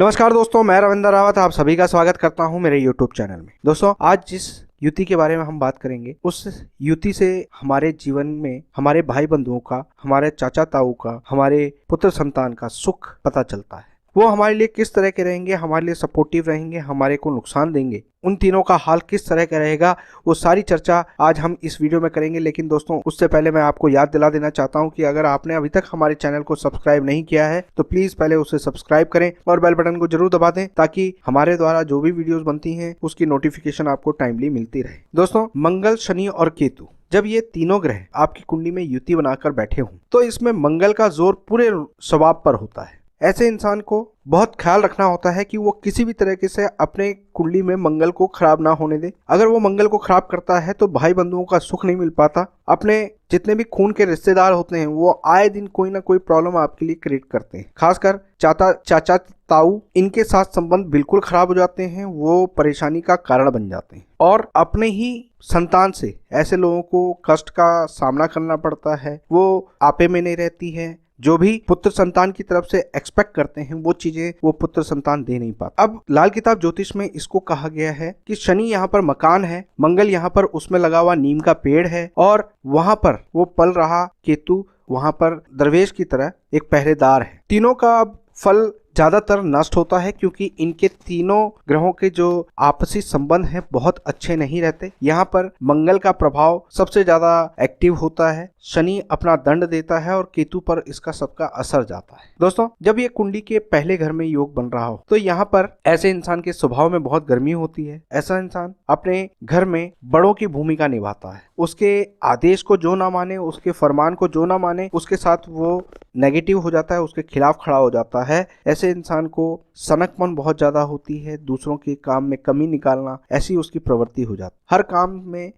नमस्कार दोस्तों, मैं रविंद्र रावत आप सभी का स्वागत करता हूं मेरे YouTube चैनल में। दोस्तों, आज जिस युति के बारे में हम बात करेंगे, उस युति से हमारे जीवन में हमारे भाई बंधुओं का, हमारे चाचा ताऊ का, हमारे पुत्र संतान का सुख पता चलता है। वो हमारे लिए किस तरह के रहेंगे, हमारे लिए सपोर्टिव रहेंगे, हमारे को नुकसान देंगे, उन तीनों का हाल किस तरह का रहेगा, वो सारी चर्चा आज हम इस वीडियो में करेंगे। लेकिन दोस्तों, उससे पहले मैं आपको याद दिला देना चाहता हूं कि अगर आपने अभी तक हमारे चैनल को सब्सक्राइब नहीं किया है तो प्लीज पहले उसे सब्सक्राइब करें और बेल बटन को जरूर दबा दें, ताकि हमारे द्वारा जो भी वीडियोस बनती हैं उसकी नोटिफिकेशन आपको टाइमली मिलती रहे। दोस्तों, मंगल, शनि और केतु जब ये तीनों ग्रह आपकी कुंडली में युति बनाकर बैठे हों तो इसमें मंगल का जोर पूरे स्वभाव पर होता है। ऐसे इंसान को बहुत ख्याल रखना होता है कि वो किसी भी तरीके से अपने कुंडली में मंगल को खराब ना होने दे। अगर वो मंगल को खराब करता है तो भाई बंधुओं का सुख नहीं मिल पाता। अपने जितने भी खून के रिश्तेदार होते हैं वो आए दिन कोई ना कोई प्रॉब्लम आपके लिए क्रिएट करते हैं। खासकर चाचा ताऊ, इनके साथ संबंध बिल्कुल खराब हो जाते हैं, वो परेशानी का कारण बन जाते हैं और अपने ही संतान से ऐसे लोगों को कष्ट का सामना करना पड़ता है। वो आपे में नहीं रहती है। जो भी पुत्र संतान की तरफ से एक्सपेक्ट करते हैं वो चीजें वो पुत्र संतान दे नहीं पाता। अब लाल किताब ज्योतिष में इसको कहा गया है कि शनि यहाँ पर मकान है, मंगल यहाँ पर उसमें लगा हुआ नीम का पेड़ है और वहां पर वो पल रहा केतु वहां पर दरवेश की तरह एक पहरेदार है। तीनों का अब फल ज्यादातर नष्ट होता है क्योंकि इनके तीनों ग्रहों के जो आपसी संबंध हैं बहुत अच्छे नहीं रहते। यहाँ पर मंगल का प्रभाव सबसे ज्यादा एक्टिव होता है, शनि अपना दंड देता है और केतु पर इसका सबका असर जाता है। दोस्तों, जब ये कुंडली के पहले घर में योग बन रहा हो तो यहाँ पर ऐसे इंसान के स्वभाव में बहुत गर्मी होती है। ऐसा इंसान अपने घर में बड़ों की भूमिका निभाता है। उसके आदेश को जो ना माने, उसके फरमान को जो ना माने, उसके साथ वो नेगेटिव हो जाता है, उसके खिलाफ खड़ा हो जाता है। ऐसे इंसान को सनकपन बहुत ज्यादा होती है, दूसरों के काम में कमी निकालना ऐसी उसकी प्रवृत्ति हो जाती है। हर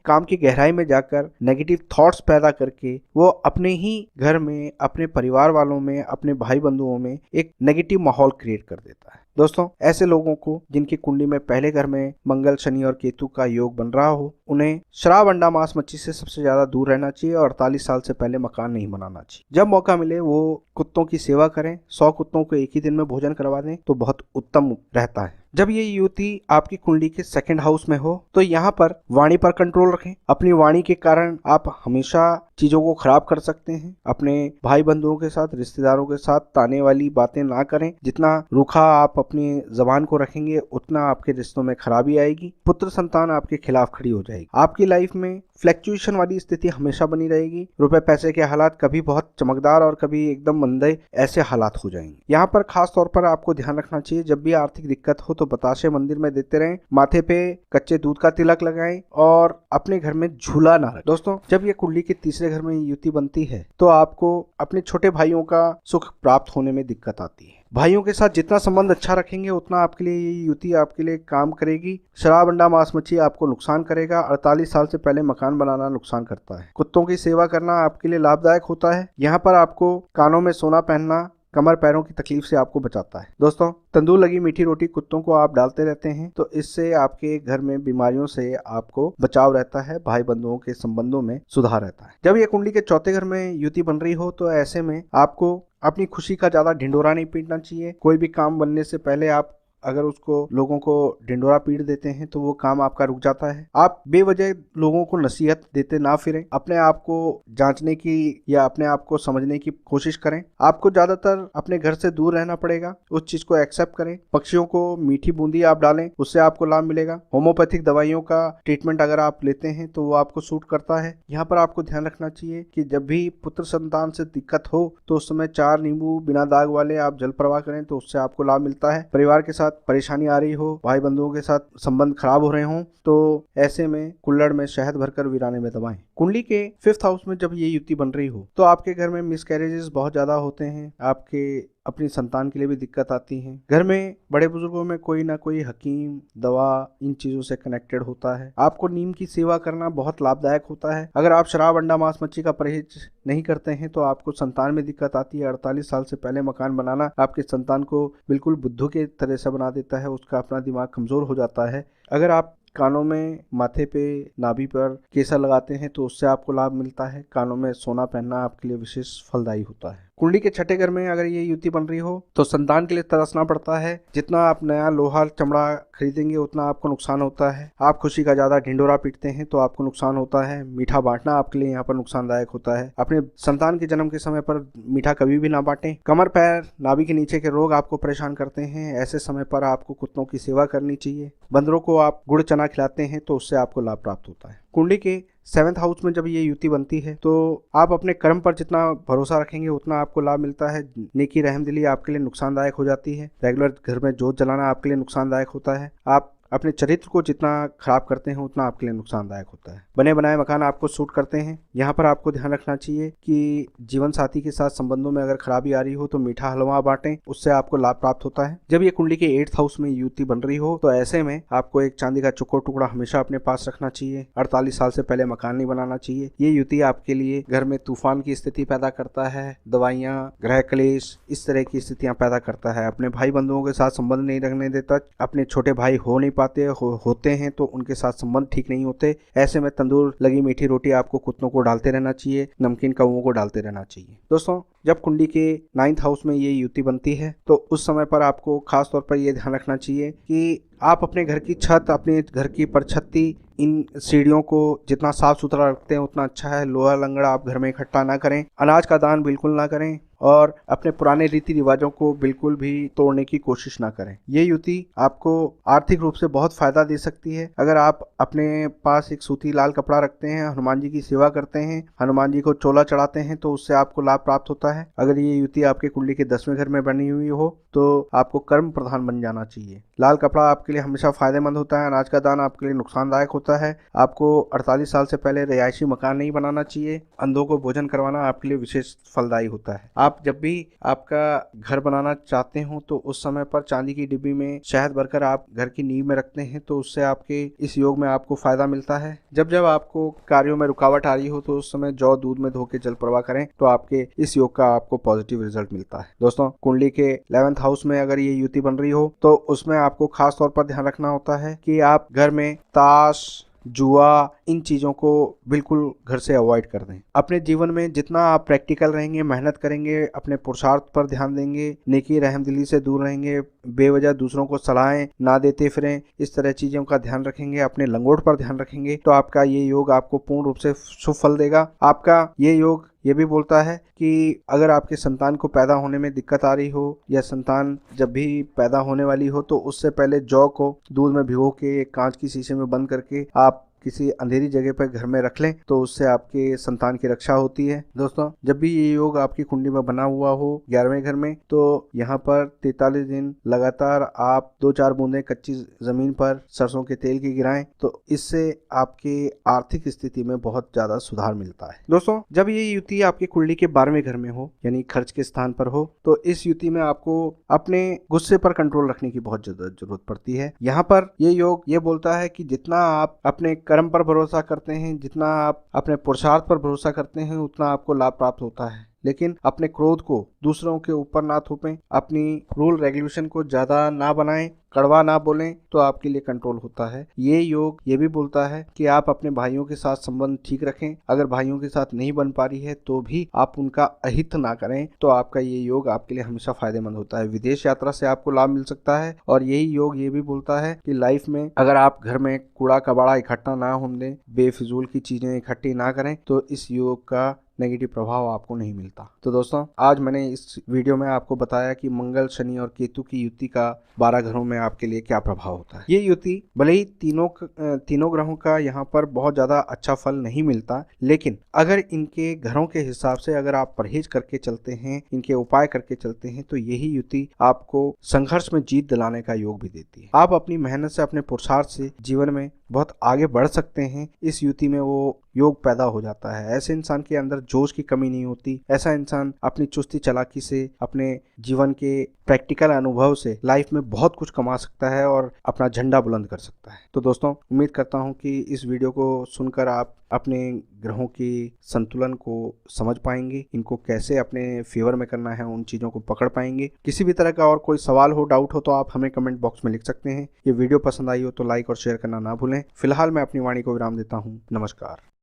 काम की गहराई में जाकर नेगेटिव थॉट्स पैदा करके वो अपने ही घर में, अपने परिवार वालों में, अपने भाई बंधुओं में एक नेगेटिव माहौल क्रिएट कर देता है। दोस्तों, ऐसे लोगों को जिनकी कुंडली में पहले घर में मंगल, शनि और केतु का योग बन रहा हो, उन्हें शराब, अंडा, मांस, मच्छी से सबसे ज्यादा दूर रहना चाहिए और 48 साल से पहले मकान नहीं बनाना चाहिए। जब मौका मिले वो कुत्तों की सेवा करें। 100 कुत्तों को एक ही दिन में भोजन करवा दें तो बहुत उत्तम रहता है। जब ये युति आपकी कुंडली के सेकंड हाउस में हो तो यहाँ पर वाणी पर कंट्रोल रखें। अपनी वाणी के कारण आप हमेशा चीजों को खराब कर सकते हैं। अपने भाई बंधुओं के साथ, रिश्तेदारों के साथ ताने वाली बातें ना करें। जितना रूखा आप अपनी जबान को रखेंगे उतना आपके रिश्तों में खराबी आएगी। पुत्र संतान आपके खिलाफ खड़ी हो जाएगी। आपकी लाइफ में फ्लैक्चुएशन वाली स्थिति हमेशा बनी रहेगी। रुपए पैसे के हालात कभी बहुत चमकदार और कभी एकदम मंदे ऐसे हालात हो जाएंगे। यहाँ पर खास तौर पर आपको ध्यान रखना चाहिए, जब भी आर्थिक दिक्कत हो तो बताशे मंदिर में देते रहें, माथे पे कच्चे दूध का तिलक लगाएं और अपने घर में झूला ना रखें। दोस्तों, जब ये कुंडली के तीसरे घर में युति बनती है तो आपको अपने छोटे भाइयों का सुख प्राप्त होने में दिक्कत आती है। भाइयों के साथ जितना संबंध अच्छा रखेंगे उतना आपके लिए ये युति आपके लिए काम करेगी। शराब, अंडा, मांस, मच्छी आपको नुकसान करेगा। 48 साल से पहले मकान बनाना नुकसान करता है। कुत्तों की सेवा करना आपके लिए लाभदायक होता है। यहाँ पर आपको कानों में सोना पहनना कमर पैरों की तकलीफ से आपको बचाता है। दोस्तों, तंदूर लगी मीठी रोटी कुत्तों को आप डालते रहते हैं तो इससे आपके घर में बीमारियों से आपको बचाव रहता है, भाई बंधुओं के संबंधों में सुधार रहता है। जब ये कुंडली के चौथे घर में युति बन रही हो तो ऐसे में आपको अपनी खुशी का ज्यादा ढिंढोरा नहीं पीटना चाहिए। कोई भी काम बनने से पहले आप अगर उसको लोगों को ढिंडोरा पीट देते हैं तो वो काम आपका रुक जाता है। आप बेवजह लोगों को नसीहत देते ना फिरें। अपने आप को जांचने की या अपने आप को समझने की कोशिश करें। आपको ज्यादातर अपने घर से दूर रहना पड़ेगा, उस चीज को एक्सेप्ट करें। पक्षियों को मीठी बूंदी आप डालें, उससे आपको लाभ मिलेगा। होम्योपैथिक दवाइयों का ट्रीटमेंट अगर आप लेते हैं तो वो आपको सूट करता है। यहाँ पर आपको ध्यान रखना चाहिए कि जब भी पुत्र संतान से दिक्कत हो तो उस समय 4 नींबू बिना दाग वाले आप जल प्रवाह करें तो उससे आपको लाभ मिलता है। परिवार के साथ परेशानी आ रही हो, भाई बंधुओं के साथ संबंध खराब हो रहे हों तो ऐसे में कुल्हड़ में शहद भरकर वीराने में दबाएं। कुंडली के 5th हाउस में जब ये युति बन रही हो तो आपके घर में मिसकैरेजेस बहुत ज्यादा होते हैं। आपके अपनी संतान के लिए भी दिक्कत आती है। घर में बड़े बुजुर्गों में कोई ना कोई हकीम, दवा, इन चीजों से कनेक्टेड होता है। आपको नीम की सेवा करना बहुत लाभदायक होता है। अगर आप शराब, अंडा, मांस, मच्छी का परहेज नहीं करते हैं तो आपको संतान में दिक्कत आती है। 48 साल से पहले मकान बनाना आपके संतान को बिल्कुल बुद्धू के तरह से बना देता है। उसका अपना दिमाग कमजोर हो जाता है। अगर आप कानों में, माथे पे, नाभि पर केसर लगाते हैं तो उससे आपको लाभ मिलता है। कानों में सोना पहनना आपके लिए विशेष फलदायी होता है। कुंडली के छठे घर में अगर ये युति बन रही हो तो संतान के लिए तरसना पड़ता है। जितना आप नया लोहा चमड़ा खरीदेंगे उतना आपको नुकसान होता है। आप खुशी का ज्यादा ढिंडोरा पीटते हैं तो आपको नुकसान होता है। मीठा बांटना आपके लिए यहाँ पर नुकसानदायक होता है। अपने संतान के जन्म के समय पर मीठा कभी भी ना बांटें। कमर पैर नाभि के नीचे के रोग आपको परेशान करते हैं। ऐसे समय पर आपको कुत्तों की सेवा करनी चाहिए। बंदरों को आप गुड़ चना खिलाते हैं तो उससे आपको लाभ प्राप्त होता है। कुंडली के 7th हाउस में जब ये युति बनती है तो आप अपने कर्म पर जितना भरोसा रखेंगे उतना आपको लाभ मिलता है। नेकी रहमदिली आपके लिए नुकसानदायक हो जाती है। रेगुलर घर में जोत जलाना आपके लिए नुकसानदायक होता है। आप अपने चरित्र को जितना खराब करते हैं उतना आपके लिए नुकसानदायक होता है। बने बनाए मकान आपको सूट करते हैं। यहाँ पर आपको ध्यान रखना चाहिए कि जीवन साथी के साथ संबंधों में अगर खराबी आ रही हो तो मीठा हलवा बांटें, उससे आपको लाभ प्राप्त होता है। जब ये कुंडली के 8th हाउस में युति बन रही हो तो ऐसे में आपको एक चांदी का चौकोर टुकड़ा हमेशा अपने पास रखना चाहिए। 48 साल से पहले मकान नहीं बनाना चाहिए। ये युति आपके लिए घर में तूफान की स्थिति पैदा करता है, दवाइयाँ, ग्रह क्लेश, इस तरह की स्थितियां पैदा करता है। अपने भाई बंधुओं के साथ संबंध नहीं रखने देता। अपने छोटे भाई हो नहीं पाते, होते हैं तो उनके साथ संबंध ठीक नहीं होते। ऐसे में तंदूर लगी मीठी रोटी आपको कुत्तों को डालते रहना चाहिए, नमकीन कौओं को डालते रहना चाहिए। दोस्तों, जब कुंडली के 9th हाउस में ये युति बनती है तो उस समय पर आपको खास तौर पर यह ध्यान रखना चाहिए कि आप अपने घर की छत, अपने घर की परछत्ती, इन सीढ़ियों को जितना साफ सुथरा रखते हैं उतना अच्छा है। लोहा लंगड़ा आप घर में इकट्ठा ना करें। अनाज का दान बिल्कुल ना करें और अपने पुराने रीति रिवाजों को बिल्कुल भी तोड़ने की कोशिश ना करें। ये युति आपको आर्थिक रूप से बहुत फायदा दे सकती है। अगर आप अपने पास एक सूती लाल कपड़ा रखते हैं, हनुमान जी की सेवा करते हैं, हनुमान जी को चोला चढ़ाते हैं तो उससे आपको लाभ प्राप्त होता है। अगर ये युति आपके कुंडली के 10वें घर में बनी हुई हो तो आपको कर्म प्रधान बन जाना चाहिए। लाल कपड़ा आपके लिए हमेशा फायदेमंद होता है। अनाज का दान आपके लिए नुकसानदायक होता है। आपको 48 साल से पहले रिहायशी मकान नहीं बनाना चाहिए। अंधों को भोजन करवाना आपके लिए विशेष फलदायी होता है। आप जब भी आपका घर बनाना चाहते हो तो उस समय पर चांदी की डिब्बी में शहद भरकर आप घर की नींव में रखते हैं तो उससे आपके इस योग में आपको फायदा मिलता है। जब जब आपको कार्यों में रुकावट आ रही हो तो उस समय जौ दूध में धो के जल प्रवाह करें तो आपके इस योग का आपको पॉजिटिव रिजल्ट मिलता है। दोस्तों, कुंडली के 11th हाउस में अगर ये युति बन रही हो तो उसमें आपको खास तौर पर ध्यान रखना होता है कि आप घर में ताश, जुआ, इन चीज़ों को बिल्कुल घर से अवॉइड कर दें। अपने जीवन में जितना आप प्रैक्टिकल रहेंगे, मेहनत करेंगे, अपने पुरुषार्थ पर ध्यान देंगे, नेकी रहमदिली से दूर रहेंगे, बेवजह दूसरों को सलाहें ना देते फिरें, इस तरह चीज़ों का ध्यान रखेंगे, अपने लंगोट पर ध्यान रखेंगे तो आपका ये योग आपको पूर्ण रूप से शुभ फल देगा। आपका ये योग ये भी बोलता है कि अगर आपके संतान को पैदा होने में दिक्कत आ रही हो या संतान जब भी पैदा होने वाली हो तो उससे पहले जौ को दूध में भिगो के एक कांच की शीशे में बंद करके आप किसी अंधेरी जगह पर घर में रख लें तो उससे आपके संतान की रक्षा होती है। दोस्तों, जब भी ये योग आपकी कुंडली में बना हुआ हो 11वें घर में तो यहाँ पर 43 दिन लगातार आप 2-4 बूंदें कच्ची जमीन पर सरसों के तेल की गिराएं तो इससे आपके आर्थिक स्थिति में बहुत ज्यादा सुधार मिलता है। दोस्तों, जब ये युति आपकी कुंडली के 12वें घर में हो यानी खर्च के स्थान पर हो तो इस युति में आपको अपने गुस्से पर कंट्रोल रखने की बहुत ज्यादा जरूरत पड़ती है। यहाँ पर ये योग ये बोलता है कि जितना आप अपने कर्म पर भरोसा करते हैं, जितना आप अपने पुरुषार्थ पर भरोसा करते हैं उतना आपको लाभ प्राप्त होता है। लेकिन अपने क्रोध को दूसरों के ऊपर ना थोपें, अपनी रूल रेगुलेशन को ज्यादा ना बनाएं, कड़वा ना बोलें तो आपके लिए कंट्रोल होता है। ये योग ये भी बोलता है कि आप अपने भाइयों के साथ संबंध ठीक रखें। अगर भाइयों के साथ नहीं बन पा रही है तो भी आप उनका अहित ना करें तो आपका ये योग आपके लिए हमेशा फायदेमंद होता है। विदेश यात्रा से आपको लाभ मिल सकता है। और यही योग ये भी बोलता है कि लाइफ में अगर आप घर में कूड़ा कबाड़ा इकट्ठा ना होने दें, बेफिजूल की चीजें इकट्ठी ना करें तो इस योग का नेगेटिव प्रभाव आपको नहीं मिलता। तो दोस्तों, आज मैंने इस वीडियो में आपको बताया कि मंगल, शनि और केतु की युति का 12 घरों में आपके लिए क्या प्रभाव होता है। ये युति भले ही तीनों ग्रहों का यहाँ पर बहुत ज्यादा अच्छा फल नहीं मिलता, लेकिन अगर इनके घरों के हिसाब से अगर आप परहेज करके चलते हैं, इनके उपाय करके चलते हैं तो यही युति आपको संघर्ष में जीत दिलाने का योग भी देती है। आप अपनी मेहनत से, अपने पुरुषार्थ से जीवन में बहुत आगे बढ़ सकते हैं। इस युति में वो योग पैदा हो जाता है। ऐसे इंसान के अंदर जोश की कमी नहीं होती। ऐसा इंसान अपनी चुस्ती चालाकी से, अपने जीवन के प्रैक्टिकल अनुभव से लाइफ में बहुत कुछ कमा सकता है और अपना झंडा बुलंद कर सकता है। तो दोस्तों, उम्मीद करता हूं कि इस वीडियो को सुनकर आप अपने ग्रहों की संतुलन को समझ पाएंगे, इनको कैसे अपने फेवर में करना है, उन चीज़ों को पकड़ पाएंगे। किसी भी तरह का और कोई सवाल हो, डाउट हो तो आप हमें कमेंट बॉक्स में लिख सकते हैं। ये वीडियो पसंद आई हो तो लाइक और शेयर करना ना भूलें। फिलहाल मैं अपनी वाणी को विराम देता हूँ। नमस्कार।